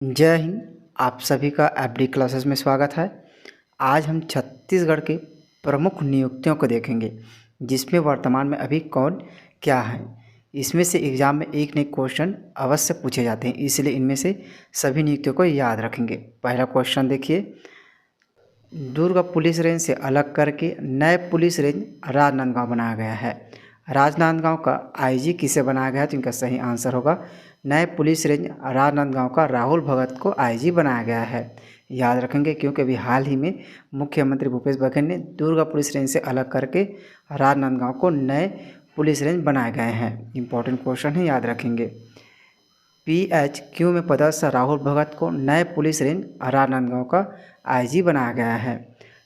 जय हिंद। आप सभी का एफडी क्लासेस में स्वागत है। आज हम छत्तीसगढ़ के प्रमुख नियुक्तियों को देखेंगे, जिसमें वर्तमान में अभी कौन क्या है। इसमें से एग्ज़ाम में एक न एक क्वेश्चन अवश्य पूछे जाते हैं, इसलिए इनमें से सभी नियुक्तियों को याद रखेंगे। पहला क्वेश्चन देखिए, दुर्ग पुलिस रेंज से अलग करके नए पुलिस रेंज राजनांदगांव बनाया गया है। राजनांदगांव का आईजी किसे बनाया गया है, तो इनका सही आंसर होगा नए पुलिस रेंज राजनांदगांव का राहुल भगत को आईजी बनाया गया है। याद रखेंगे क्योंकि अभी हाल ही में मुख्यमंत्री भूपेश बघेल ने दुर्ग पुलिस रेंज से अलग करके राजनांदगांव को नए पुलिस रेंज बनाए गए हैं। इंपॉर्टेंट क्वेश्चन है, याद रखेंगे। PHQ में पदस्थ राहुल भगत को नए पुलिस रेंज राजनांदगांव का आईजी बनाया गया है।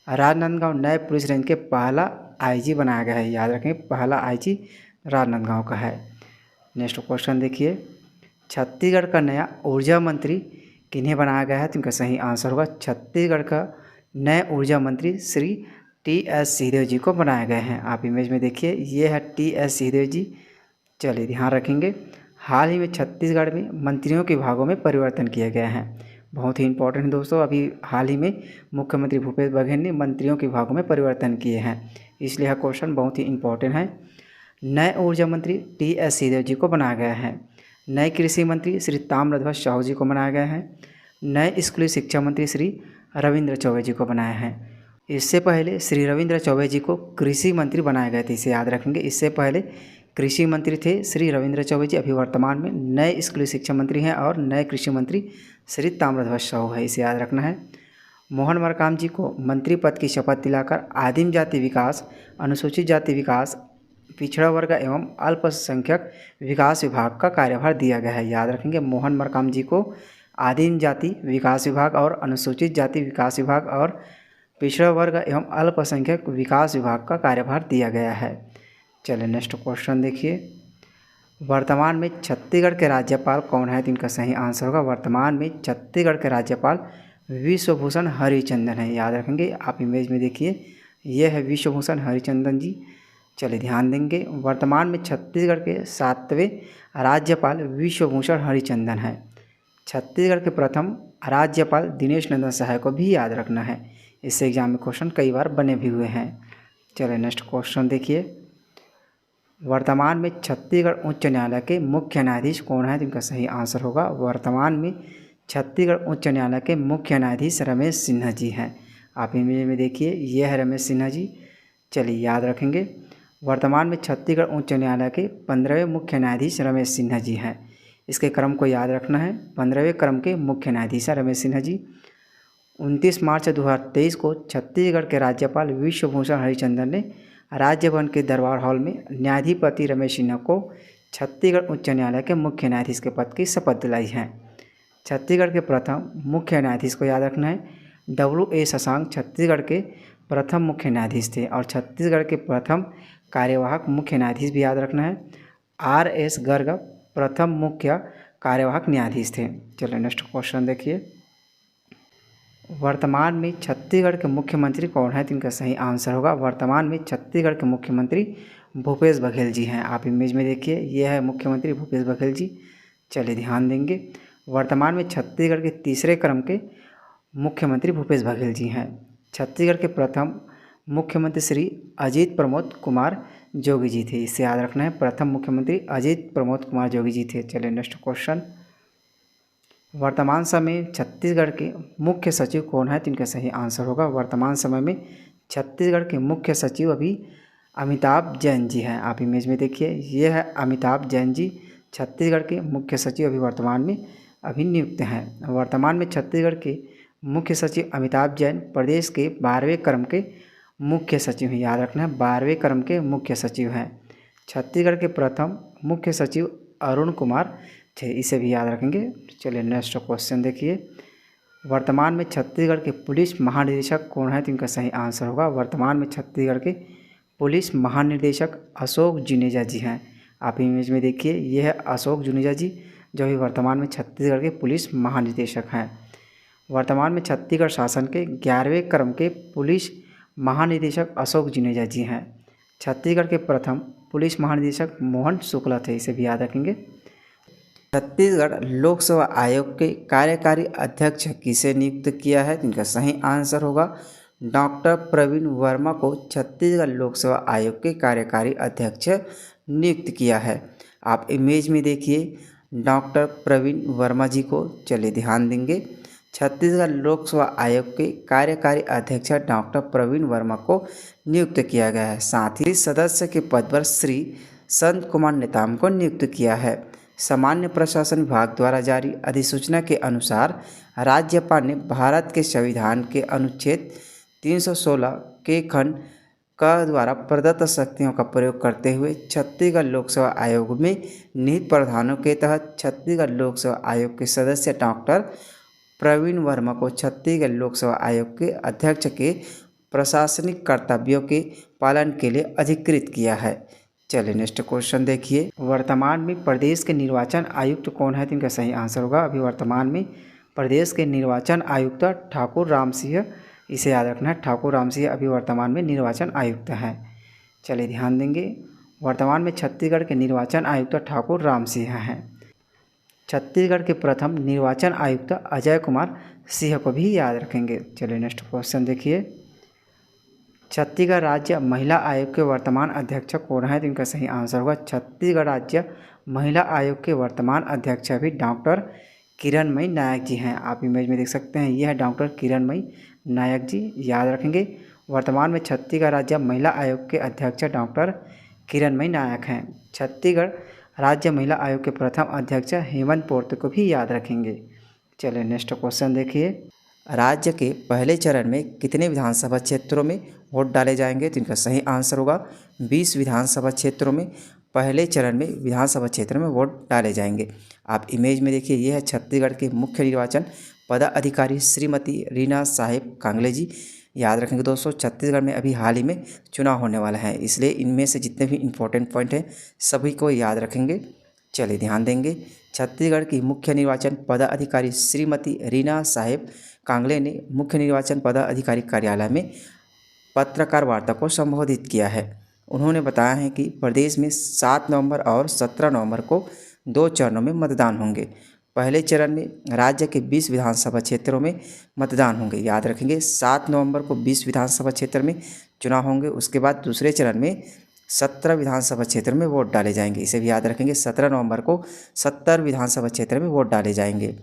राजनांदगांव नए पुलिस रेंज के पहला आईजी बनाया गया है। याद रखें, पहला आईजी राजनांदगांव का है। नेक्स्ट क्वेश्चन देखिए, छत्तीसगढ़ का नया ऊर्जा मंत्री किन्हें बनाया गया है, तो इनका सही आंसर होगा छत्तीसगढ़ का नए ऊर्जा मंत्री श्री TS सिंहदेव जी को बनाए गए हैं। आप इमेज में देखिए, ये है TS सिंहदेव जी। चलिए ध्यान रखेंगे, हाल ही में छत्तीसगढ़ में मंत्रियों के विभागों में परिवर्तन किए गए हैं। बहुत ही इंपॉर्टेंट दोस्तों, अभी हाल ही में मुख्यमंत्री भूपेश बघेल ने मंत्रियों के विभागों में परिवर्तन किए हैं, इसलिए यह क्वेश्चन बहुत ही इंपॉर्टेंट है। नए ऊर्जा मंत्री TS सिंहदेव जी को बनाया गया है। नए कृषि मंत्री श्री ताम्रध्वज साहू जी को बनाया गया है। नए स्कूली शिक्षा मंत्री श्री रविंद्र चौबे जी को बनाया है। इससे पहले श्री रविंद्र चौबे जी को कृषि मंत्री बनाए गए थे, इसे याद रखेंगे। इससे पहले कृषि मंत्री थे श्री रविंद्र चौबे जी, अभी वर्तमान में नए स्कूली शिक्षा मंत्री हैं और नए कृषि मंत्री श्री ताम्रध्वज साहू है, इसे याद रखना है। मोहन मरकाम जी को मंत्री पद की शपथ दिलाकर आदिम जाति विकास, अनुसूचित जाति विकास, पिछड़ा वर्ग एवं अल्पसंख्यक विकास विभाग का कार्यभार दिया गया है। याद रखेंगे, मोहन मरकाम जी को आदिम जाति विकास विभाग और अनुसूचित जाति विकास विभाग और पिछड़ा वर्ग एवं अल्पसंख्यक विकास विभाग का कार्यभार दिया गया है। चलिए नेक्स्ट क्वेश्चन देखिए, वर्तमान में छत्तीसगढ़ के राज्यपाल कौन है, तो इनका सही आंसर होगा वर्तमान में छत्तीसगढ़ के राज्यपाल विश्वभूषण हरिचंदन है। याद रखेंगे, आप इमेज में देखिए, यह है विश्वभूषण हरिचंदन जी। चलिए ध्यान देंगे, वर्तमान में छत्तीसगढ़ के 7वें राज्यपाल विश्वभूषण हरिचंदन है। छत्तीसगढ़ के प्रथम राज्यपाल दिनेश नंदन सहाय को भी याद रखना है, इससे एग्जाम में क्वेश्चन कई बार बने भी हुए हैं। चलिए नेक्स्ट क्वेश्चन देखिए, वर्तमान में छत्तीसगढ़ उच्च न्यायालय के मुख्य न्यायाधीश कौन है, तो इनका सही आंसर होगा वर्तमान में छत्तीसगढ़ उच्च न्यायालय के मुख्य न्यायाधीश रमेश सिन्हा जी हैं। आप इमेज में देखिए, यह है रमेश सिन्हा जी। चलिए याद रखेंगे, वर्तमान में छत्तीसगढ़ उच्च न्यायालय के 15वें मुख्य न्यायाधीश रमेश सिन्हा जी हैं। इसके क्रम को याद रखना है, 15वें क्रम के मुख्य न्यायाधीश हैं रमेश सिन्हा जी। 29 मार्च 2023 को छत्तीसगढ़ के राज्यपाल विश्वभूषण हरिचंदन ने राज्यभवन के दरबार हॉल में न्यायाधिपति रमेश सिन्हा को छत्तीसगढ़ उच्च न्यायालय के मुख्य न्यायाधीश के पद की शपथ दिलाई है। छत्तीसगढ़ के प्रथम मुख्य न्यायाधीश को याद रखना है, WA शशांक छत्तीसगढ़ के प्रथम मुख्य न्यायाधीश थे और छत्तीसगढ़ के प्रथम कार्यवाहक मुख्य न्यायाधीश भी याद रखना है। RS गर्ग प्रथम मुख्य कार्यवाहक न्यायाधीश थे। चलिए नेक्स्ट क्वेश्चन देखिए, वर्तमान में छत्तीसगढ़ के मुख्यमंत्री कौन है, तो इनका सही आंसर होगा वर्तमान में छत्तीसगढ़ के मुख्यमंत्री भूपेश बघेल जी हैं। आप इमेज में देखिए, यह है मुख्यमंत्री भूपेश बघेल जी। चलिए ध्यान देंगे, वर्तमान में छत्तीसगढ़ के तीसरे क्रम के मुख्यमंत्री भूपेश बघेल जी हैं। छत्तीसगढ़ के प्रथम मुख्यमंत्री श्री अजीत प्रमोद कुमार जोगी जी थे, इसे याद रखना है, प्रथम मुख्यमंत्री अजीत प्रमोद कुमार जोगी जी थे। चलिए नेक्स्ट क्वेश्चन, वर्तमान समय छत्तीसगढ़ के मुख्य सचिव कौन है, तो इनका सही आंसर होगा वर्तमान समय में छत्तीसगढ़ के मुख्य सचिव अभी अमिताभ जैन जी हैं। आप इमेज में देखिए, ये है अमिताभ जैन जी, छत्तीसगढ़ के मुख्य सचिव अभी वर्तमान में अभी नियुक्त हैं। वर्तमान में छत्तीसगढ़ के मुख्य सचिव अमिताभ जैन प्रदेश के 12वें क्रम के मुख्य सचिव हैं। याद रखना है, 12वें क्रम के मुख्य सचिव हैं। छत्तीसगढ़ के प्रथम मुख्य सचिव अरुण कुमार थे, इसे भी याद रखेंगे। चलिए नेक्स्ट क्वेश्चन देखिए, वर्तमान में छत्तीसगढ़ के पुलिस महानिदेशक कौन है, तो इनका सही आंसर होगा वर्तमान में छत्तीसगढ़ के पुलिस महानिदेशक अशोक जुनेजा जी हैं। आप इमेज में देखिए, यह है अशोक जुनेजा जी, जो भी वर्तमान में छत्तीसगढ़ के पुलिस महानिदेशक हैं। वर्तमान में छत्तीसगढ़ शासन के 11वें क्रम के पुलिस महानिदेशक अशोक जुनेजा जी हैं। छत्तीसगढ़ के प्रथम पुलिस महानिदेशक मोहन शुक्ला थे, इसे भी याद रखेंगे। छत्तीसगढ़ लोकसेवा आयोग के कार्यकारी अध्यक्ष किसे नियुक्त किया है? इनका सही आंसर होगा डॉक्टर प्रवीण वर्मा को छत्तीसगढ़ लोकसेवा आयोग के कार्यकारी अध्यक्ष नियुक्त किया है। आप इमेज में देखिए डॉक्टर प्रवीण वर्मा जी को। चलिए ध्यान देंगे, छत्तीसगढ़ लोकसेवा आयोग के कार्यकारी अध्यक्ष डॉक्टर प्रवीण वर्मा को नियुक्त किया गया है। साथ ही सदस्य के पद पर श्री संत कुमार नेताम को नियुक्त किया है। सामान्य प्रशासन विभाग द्वारा जारी अधिसूचना के अनुसार राज्यपाल ने भारत के संविधान के अनुच्छेद 316 के खंड का द्वारा प्रदत्त शक्तियों का प्रयोग करते हुए छत्तीसगढ़ लोकसेवा आयोग में निहित प्रावधानों के तहत छत्तीसगढ़ लोकसेवा आयोग के सदस्य डॉक्टर प्रवीण वर्मा को छत्तीसगढ़ लोकसेवा आयोग के अध्यक्ष के प्रशासनिक कर्तव्यों के पालन के लिए अधिकृत किया है। चलिए नेक्स्ट क्वेश्चन देखिए, वर्तमान में प्रदेश के निर्वाचन आयुक्त कौन है? तो इनका सही आंसर होगा अभी वर्तमान में प्रदेश के निर्वाचन आयुक्त ठाकुर राम सिंह, इसे याद रखना है, ठाकुर राम सिंह अभी वर्तमान में निर्वाचन आयुक्त हैं। चलिए ध्यान देंगे, वर्तमान में छत्तीसगढ़ के निर्वाचन आयुक्त ठाकुर राम सिंह हैं। छत्तीसगढ़ के प्रथम निर्वाचन आयुक्त अजय कुमार सिंह को भी याद रखेंगे। चलिए नेक्स्ट क्वेश्चन देखिए, छत्तीसगढ़ राज्य महिला आयोग के वर्तमान अध्यक्ष कौन है? तो इनका सही आंसर होगा छत्तीसगढ़ राज्य महिला आयोग के वर्तमान अध्यक्ष भी डॉक्टर किरणमयी नायक जी हैं। आप इमेज में देख सकते हैं, यह है डॉक्टर किरणमयी नायक जी, याद रखेंगे। वर्तमान में छत्तीसगढ़ राज्य महिला आयोग के अध्यक्ष डॉक्टर किरणमयी नायक हैं। छत्तीसगढ़ राज्य महिला आयोग के प्रथम अध्यक्ष हेमंत पोर्ते को भी याद रखेंगे। चलिए नेक्स्ट क्वेश्चन देखिए, राज्य के पहले चरण में कितने विधानसभा क्षेत्रों में वोट डाले जाएंगे? तो इनका सही आंसर होगा 20 विधानसभा क्षेत्रों में पहले चरण में विधानसभा क्षेत्र में वोट डाले जाएंगे। आप इमेज में देखिए, यह है छत्तीसगढ़ के मुख्य निर्वाचन पदाधिकारी श्रीमती रीना साहेब कांगले जी। याद रखेंगे दोस्तों, छत्तीसगढ़ में अभी हाल ही में चुनाव होने वाला है, इसलिए इनमें से जितने भी इम्पोर्टेंट पॉइंट हैं सभी को याद रखेंगे। चलिए ध्यान देंगे, छत्तीसगढ़ की मुख्य निर्वाचन पदाधिकारी श्रीमती रीना साहेब कांगले ने मुख्य निर्वाचन पदाधिकारी कार्यालय में पत्रकार वार्ता को संबोधित किया है। उन्होंने बताया है कि प्रदेश में 7 नवंबर और 17 नवंबर को 2 चरणों में मतदान होंगे। पहले चरण में राज्य के 20 विधानसभा क्षेत्रों में मतदान होंगे। याद रखेंगे 7 नवंबर को 20 विधानसभा क्षेत्र में चुनाव होंगे। उसके बाद दूसरे चरण में 17 विधानसभा क्षेत्र में वोट डाले जाएंगे। इसे भी याद रखेंगे, 17 नवंबर को 70 विधानसभा क्षेत्र में वोट डाले जाएंगे।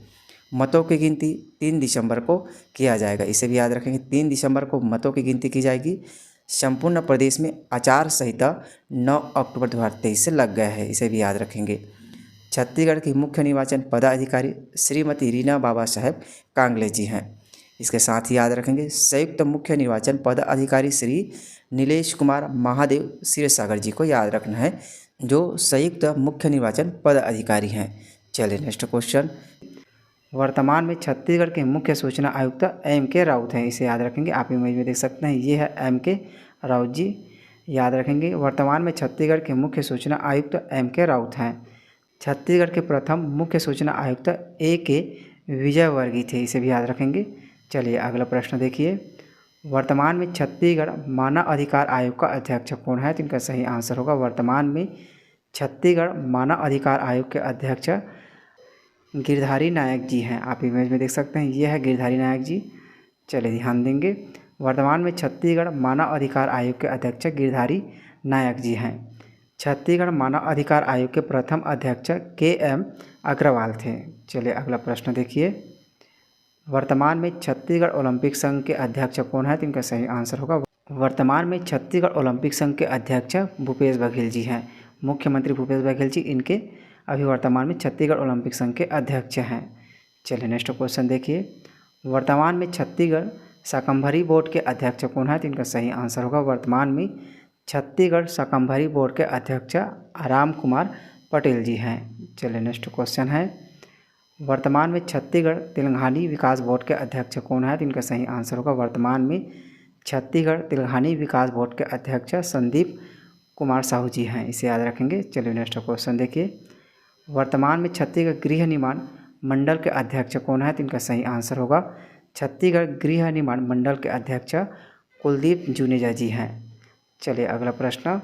मतों की गिनती 3 दिसंबर को किया जाएगा। इसे भी याद रखेंगे, 3 दिसंबर को मतों की गिनती की जाएगी। संपूर्ण प्रदेश में आचार संहिता 9 अक्टूबर 2023 से लग गया है। इसे भी याद रखेंगे। छत्तीसगढ़ की मुख्य निर्वाचन पदाधिकारी श्रीमती रीना बाबा साहेब कांगले जी हैं। इसके साथ ही याद रखेंगे, संयुक्त मुख्य निर्वाचन पदाधिकारी श्री नीलेश कुमार महादेव क्षीरसागर जी को याद रखना है, जो संयुक्त मुख्य निर्वाचन पदाधिकारी हैं। चलिए नेक्स्ट क्वेश्चन, वर्तमान में छत्तीसगढ़ के मुख्य सूचना आयुक्त M.K. राउत हैं। इसे याद रखेंगे, आप इमेज में देख सकते हैं, ये है M.K. राउत जी, याद रखेंगे। वर्तमान में छत्तीसगढ़ के मुख्य सूचना आयुक्त M.K. राउत हैं। छत्तीसगढ़ के प्रथम मुख्य सूचना आयुक्त A.K. विजयवर्गीय थे। इसे भी याद रखेंगे। चलिए अगला प्रश्न देखिए, वर्तमान में छत्तीसगढ़ मानव अधिकार आयोग का अध्यक्ष कौन है? तो इनका सही आंसर होगा वर्तमान में छत्तीसगढ़ मानव अधिकार आयोग के अध्यक्ष गिरधारी नायक जी हैं। आप इमेज में देख सकते हैं, यह है गिरधारी नायक जी। चलिए ध्यान देंगे, वर्तमान में छत्तीसगढ़ मानव अधिकार आयोग के अध्यक्ष गिरधारी नायक जी हैं। छत्तीसगढ़ मानव अधिकार आयोग के प्रथम अध्यक्ष K.M. अग्रवाल थे। चलिए अगला प्रश्न देखिए, वर्तमान में छत्तीसगढ़ ओलंपिक संघ के अध्यक्ष कौन है? तो इनका सही आंसर होगा वर्तमान में छत्तीसगढ़ ओलंपिक संघ के अध्यक्ष भूपेश बघेल जी हैं। मुख्यमंत्री भूपेश बघेल जी इनके अभी वर्तमान में छत्तीसगढ़ ओलंपिक संघ के अध्यक्ष हैं। चलिए नेक्स्ट क्वेश्चन देखिए, वर्तमान में छत्तीसगढ़ शाकंभरी बोर्ड के अध्यक्ष कौन है? तो इनका सही आंसर होगा वर्तमान में छत्तीसगढ़ शाकंभरी बोर्ड के अध्यक्ष राम कुमार पटेल जी हैं। चलिए नेक्स्ट क्वेश्चन है, वर्तमान में छत्तीसगढ़ तेलंगानी विकास बोर्ड के अध्यक्ष कौन है? तो इनका सही आंसर होगा वर्तमान में छत्तीसगढ़ तेलंगानी विकास बोर्ड के अध्यक्ष संदीप कुमार साहू जी हैं। इसे याद रखेंगे। चलिए नेक्स्ट क्वेश्चन देखिए, वर्तमान में छत्तीसगढ़ गृह निर्माण मंडल के अध्यक्ष कौन है? तो इनका सही आंसर होगा छत्तीसगढ़ गृह निर्माण मंडल के अध्यक्ष कुलदीप जुनेजा जी हैं। चलिए अगला प्रश्न,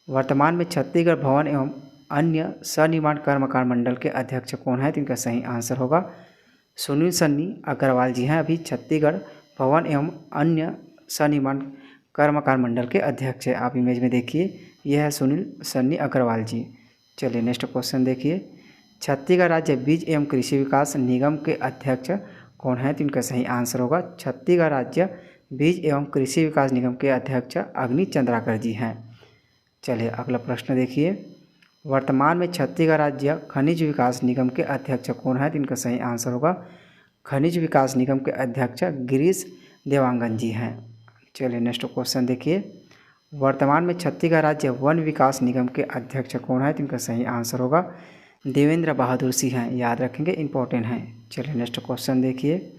वर्तमान में छत्तीसगढ़ भवन एवं अन्य सनिर्माण कर्मकार मंडल के अध्यक्ष कौन है? तो इनका सही आंसर होगा सुनील सन्नी अग्रवाल जी हैं। अभी छत्तीसगढ़ भवन एवं अन्य सनिर्माण कर्मकार मंडल के अध्यक्ष है। आप इमेज में देखिए, यह है सुनील सन्नी अग्रवाल जी। चलिए नेक्स्ट क्वेश्चन देखिए, छत्तीसगढ़ राज्य बीज एवं कृषि विकास निगम के अध्यक्ष कौन है? तो इनका सही आंसर होगा छत्तीसगढ़ राज्य बीज एवं कृषि विकास निगम के अध्यक्ष अग्नि चंद्राकर जी हैं। चलिए अगला प्रश्न देखिए, वर्तमान में छत्तीसगढ़ राज्य खनिज विकास निगम के अध्यक्ष कौन है? तो इनका सही आंसर होगा खनिज विकास निगम के अध्यक्ष गिरीश देवांगन जी हैं। चलिए नेक्स्ट क्वेश्चन देखिए, वर्तमान में छत्तीसगढ़ राज्य वन विकास निगम के अध्यक्ष कौन है? तो इनका सही आंसर होगा देवेंद्र बहादुर सिंह हैं। याद रखेंगे, इंपॉर्टेंट हैं। चलिए नेक्स्ट क्वेश्चन देखिए,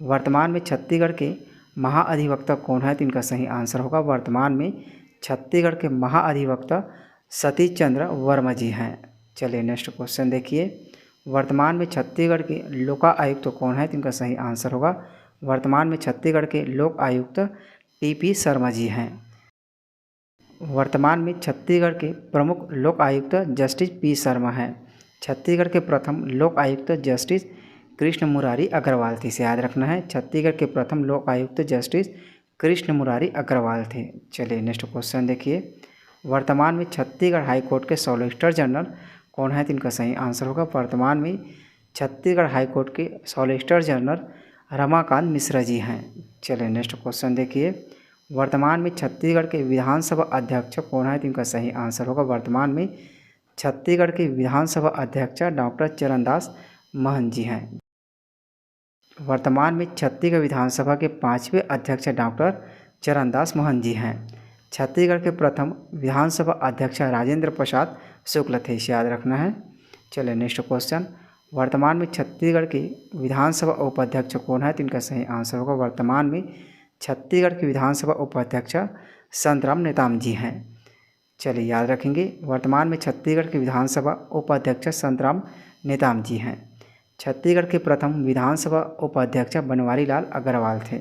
वर्तमान में छत्तीसगढ़ के महाअधिवक्ता कौन है? तो इनका सही आंसर होगा वर्तमान में छत्तीसगढ़ के महाअधिवक्ता सतीश चंद्र वर्मा जी हैं। चलिए नेक्स्ट क्वेश्चन देखिए, वर्तमान में छत्तीसगढ़ के लोका आयुक्त कौन है? तो इनका सही आंसर होगा वर्तमान में छत्तीसगढ़ के लोक आयुक्त टीपी शर्मा जी हैं। वर्तमान में छत्तीसगढ़ के प्रमुख लोक आयुक्त जस्टिस पी शर्मा हैं। छत्तीसगढ़ के प्रथम लोक आयुक्त जस्टिस कृष्ण मुरारी अग्रवाल थे। इसे याद रखना है, छत्तीसगढ़ के प्रथम लोक आयुक्त जस्टिस कृष्ण मुरारी अग्रवाल थे। चलिए नेक्स्ट क्वेश्चन देखिए, वर्तमान में छत्तीसगढ़ हाईकोर्ट के सॉलिसिटर जनरल कौन है? तो इनका सही आंसर होगा वर्तमान में छत्तीसगढ़ हाईकोर्ट के सॉलिसिटर जनरल रमाकांत मिश्रा जी हैं। चलिए नेक्स्ट क्वेश्चन देखिए, वर्तमान में छत्तीसगढ़ के विधानसभा अध्यक्ष कौन है? तो इनका सही आंसर होगा वर्तमान में छत्तीसगढ़ के विधानसभा अध्यक्ष डॉक्टर चरणदास महंत जी हैं। वर्तमान में छत्तीसगढ़ विधानसभा के 5वें अध्यक्ष डॉक्टर चरणदास महंत जी हैं। छत्तीसगढ़ के प्रथम विधानसभा अध्यक्ष राजेंद्र प्रसाद शुक्ल थे। इसे याद रखना है। चलिए नेक्स्ट क्वेश्चन, वर्तमान में छत्तीसगढ़ के विधानसभा उपाध्यक्ष कौन है? तो इनका सही आंसर होगा वर्तमान में छत्तीसगढ़ के विधानसभा उपाध्यक्ष संतराम नेताम जी हैं। चलिए याद रखेंगे, वर्तमान में छत्तीसगढ़ के विधानसभा उपाध्यक्ष संतराम नेताम जी हैं। छत्तीसगढ़ के प्रथम विधानसभा उपाध्यक्ष बनवारी लाल अग्रवाल थे।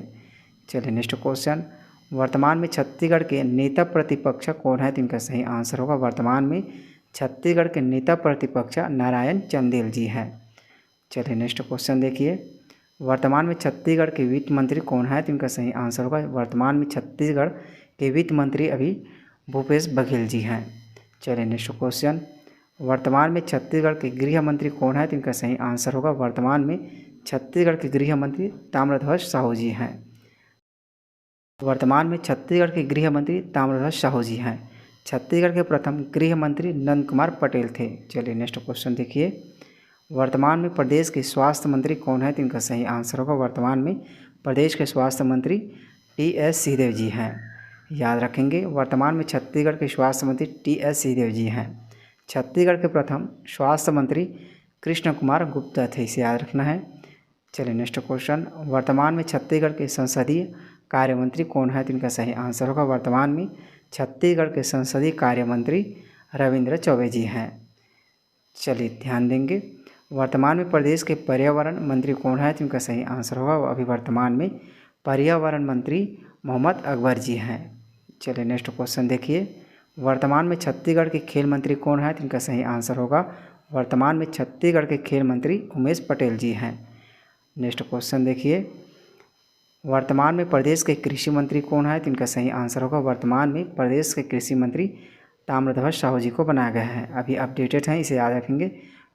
चलिए नेक्स्ट क्वेश्चन, वर्तमान में छत्तीसगढ़ के नेता प्रतिपक्ष कौन है? तो इनका सही आंसर होगा वर्तमान में छत्तीसगढ़ के नेता प्रतिपक्ष नारायण चंदेल जी हैं। चलिए नेक्स्ट क्वेश्चन देखिए, वर्तमान में छत्तीसगढ़ के वित्त मंत्री कौन है? तो इनका सही आंसर होगा वर्तमान में छत्तीसगढ़ के वित्त मंत्री अभी भूपेश बघेल जी हैं। चलिए नेक्स्ट क्वेश्चन, वर्तमान में छत्तीसगढ़ के गृह मंत्री कौन है? तो इनका सही आंसर होगा वर्तमान में छत्तीसगढ़ के गृह मंत्री ताम्रध्वज साहू जी हैं। वर्तमान में छत्तीसगढ़ के गृह मंत्री ताम्रध्वज साहू जी हैं। छत्तीसगढ़ के प्रथम गृह मंत्री नंद कुमार पटेल थे। चलिए नेक्स्ट क्वेश्चन देखिए, वर्तमान में प्रदेश के स्वास्थ्य मंत्री कौन है? तो इनका सही आंसर होगा वर्तमान में प्रदेश के स्वास्थ्य मंत्री टी.एस. सिंहदेव जी हैं। याद रखेंगे, वर्तमान में छत्तीसगढ़ के स्वास्थ्य मंत्री टी.एस. सिंहदेव जी हैं। छत्तीसगढ़ के प्रथम स्वास्थ्य मंत्री कृष्ण कुमार गुप्ता थे। इसे याद रखना है। चलिए नेक्स्ट क्वेश्चन, वर्तमान में छत्तीसगढ़ के संसदीय कार्य मंत्री कौन है? तो इनका सही आंसर होगा वर्तमान में छत्तीसगढ़ के संसदीय कार्य मंत्री रविंद्र चौबे जी हैं। चलिए ध्यान देंगे, वर्तमान में प्रदेश के पर्यावरण मंत्री कौन है? तो इनका सही आंसर होगा अभी वर्तमान में पर्यावरण मंत्री मोहम्मद अकबर जी हैं। चलिए नेक्स्ट क्वेश्चन देखिए, वर्तमान में छत्तीसगढ़ के खेल मंत्री कौन है? तो इनका सही आंसर होगा वर्तमान में छत्तीसगढ़ के खेल मंत्री उमेश पटेल जी हैं। नेक्स्ट क्वेश्चन देखिए, वर्तमान में प्रदेश के कृषि मंत्री कौन है? तो इनका सही आंसर होगा वर्तमान में प्रदेश के कृषि मंत्री ताम्रध्वज साहू जी को बनाया गया है। अभी अपडेटेड हैं, इसे याद रखेंगे।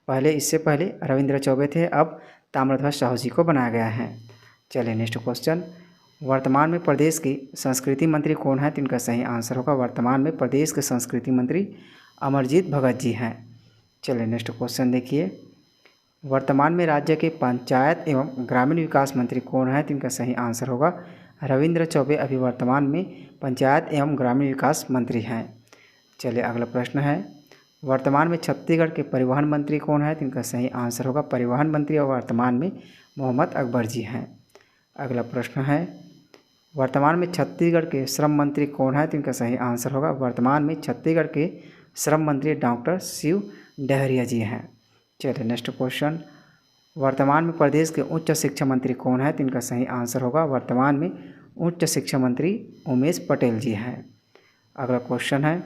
पहले इससे पहले रविंद्र चौबे थे, अब ताम्रध्वज साहू जी को बनाया गया है। चलिए नेक्स्ट क्वेश्चन, वर्तमान में प्रदेश के संस्कृति मंत्री कौन है? तो इनका सही आंसर होगा वर्तमान में प्रदेश के संस्कृति मंत्री अमरजीत भगत जी हैं। चलिए नेक्स्ट क्वेश्चन देखिए, वर्तमान में राज्य के पंचायत एवं ग्रामीण विकास मंत्री कौन है? तो इनका सही आंसर होगा रविंद्र चौबे अभी वर्तमान में पंचायत एवं ग्रामीण विकास मंत्री हैं। चलिए अगला प्रश्न है, वर्तमान में छत्तीसगढ़ के परिवहन मंत्री कौन है? तो इनका सही आंसर होगा परिवहन मंत्री और वर्तमान में मोहम्मद अकबर जी हैं। अगला प्रश्न है, वर्तमान में छत्तीसगढ़ के श्रम मंत्री कौन है? तो इनका सही आंसर होगा वर्तमान में छत्तीसगढ़ के श्रम मंत्री डॉक्टर शिव डहरिया जी हैं। चलिए नेक्स्ट क्वेश्चन, वर्तमान में प्रदेश के उच्च शिक्षा मंत्री कौन है? तो इनका सही आंसर होगा वर्तमान में उच्च शिक्षा मंत्री उमेश पटेल जी हैं। अगला क्वेश्चन है,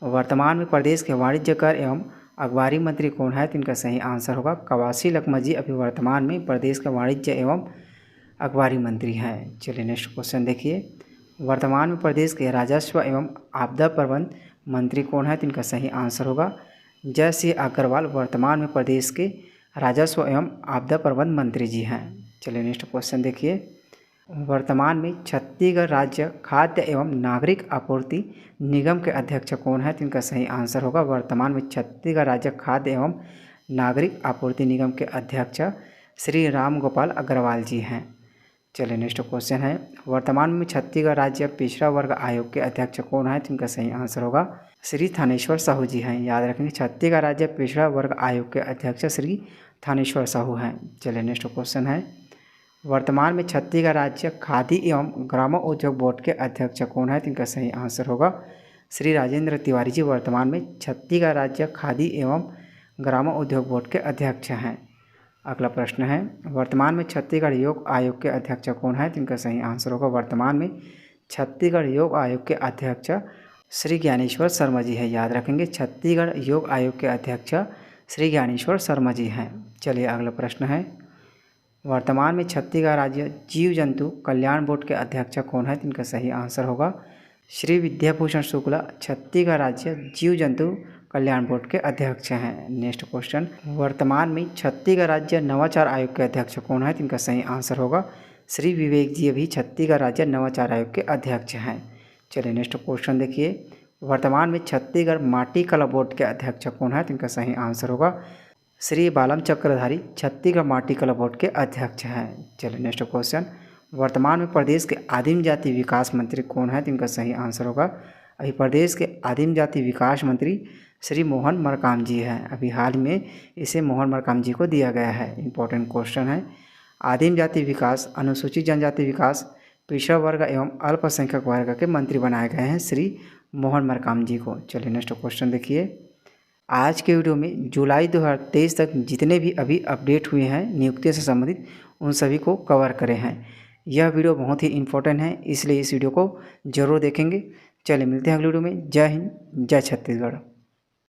वर्तमान में प्रदेश के वाणिज्य कर एवं अखबारी मंत्री कौन है? तो इनका सही आंसर होगा कवासी लखमाजी अभी वर्तमान में प्रदेश का वाणिज्य एवं अखबारी मंत्री हैं। चलिए नेक्स्ट क्वेश्चन देखिए, वर्तमान में प्रदेश के राजस्व एवं आपदा प्रबंध मंत्री कौन है? तो इनका सही आंसर होगा जय सिंह अग्रवाल वर्तमान में प्रदेश के राजस्व एवं आपदा प्रबंध मंत्री जी हैं। चलिए नेक्स्ट क्वेश्चन देखिए, वर्तमान में छत्तीसगढ़ राज्य खाद्य एवं नागरिक आपूर्ति निगम के अध्यक्ष कौन है? तो इनका सही आंसर होगा वर्तमान में छत्तीसगढ़ राज्य खाद्य एवं नागरिक आपूर्ति निगम के अध्यक्ष श्री राम गोपाल अग्रवाल जी हैं। चलिए नेक्स्ट क्वेश्चन है, वर्तमान में छत्तीसगढ़ राज्य पिछड़ा वर्ग आयोग के अध्यक्ष कौन है? तो इनका सही आंसर होगा श्री थानेश्वर साहू जी हैं। याद रखेंगे, छत्तीसगढ़ राज्य पिछड़ा वर्ग आयोग के अध्यक्ष श्री थानेश्वर साहू हैं। चलिए नेक्स्ट क्वेश्चन है, वर्तमान में छत्तीसगढ़ राज्य खादी एवं ग्रामोद्योग बोर्ड के अध्यक्ष कौन है? तो इनका सही आंसर होगा श्री राजेंद्र तिवारी जी वर्तमान में छत्तीसगढ़ राज्य खादी एवं ग्रामोद्योग बोर्ड के अध्यक्ष हैं। अगला प्रश्न है, वर्तमान में छत्तीसगढ़ योग आयोग के अध्यक्ष कौन है? तो इनका सही आंसर होगा वर्तमान में छत्तीसगढ़ योग आयोग के अध्यक्ष श्री ज्ञानेश्वर शर्मा जी है। याद रखेंगे, छत्तीसगढ़ योग आयोग के अध्यक्ष श्री ज्ञानेश्वर शर्मा जी हैं। चलिए अगला प्रश्न है, वर्तमान में छत्तीसगढ़ राज्य जीव जंतु कल्याण बोर्ड के अध्यक्ष कौन है? तो इनका सही आंसर होगा श्री विद्याभूषण शुक्ला छत्तीसगढ़ राज्य जीव जंतु कल्याण बोर्ड के अध्यक्ष हैं। नेक्स्ट क्वेश्चन, वर्तमान में छत्तीसगढ़ राज्य नवाचार आयोग के अध्यक्ष कौन है? तो इनका सही आंसर होगा श्री विवेक जी अभी छत्तीसगढ़ राज्य नवाचार आयोग के अध्यक्ष हैं। चलिए नेक्स्ट क्वेश्चन देखिए, वर्तमान में छत्तीसगढ़ माटी कला बोर्ड के अध्यक्ष कौन है? तो इनका सही आंसर होगा श्री बालम चक्रधारी छत्तीसगढ़ माटी कला बोर्ड के अध्यक्ष हैं। चलिए नेक्स्ट क्वेश्चन, वर्तमान में प्रदेश के आदिम जाति विकास मंत्री कौन है? तो इनका सही आंसर होगा अभी प्रदेश के आदिम जाति विकास मंत्री श्री मोहन मरकाम जी हैं। अभी हाल में इसे मोहन मरकाम जी को दिया गया है। इंपॉर्टेंट क्वेश्चन है, आदिम जाति विकास, अनुसूचित जनजाति विकास, पिछड़ा वर्ग एवं अल्पसंख्यक वर्ग के मंत्री बनाए गए हैं श्री मोहन मरकाम जी को। चलिए नेक्स्ट क्वेश्चन देखिए, आज के वीडियो में जुलाई 2023 तक जितने भी अभी अपडेट हुए हैं नियुक्ति से संबंधित उन सभी को कवर करे हैं। यह वीडियो बहुत ही इंपॉर्टेंट है, इसलिए इस वीडियो को जरूर देखेंगे। चलिए मिलते हैं अगले वीडियो में। जय हिंद, जय छत्तीसगढ़।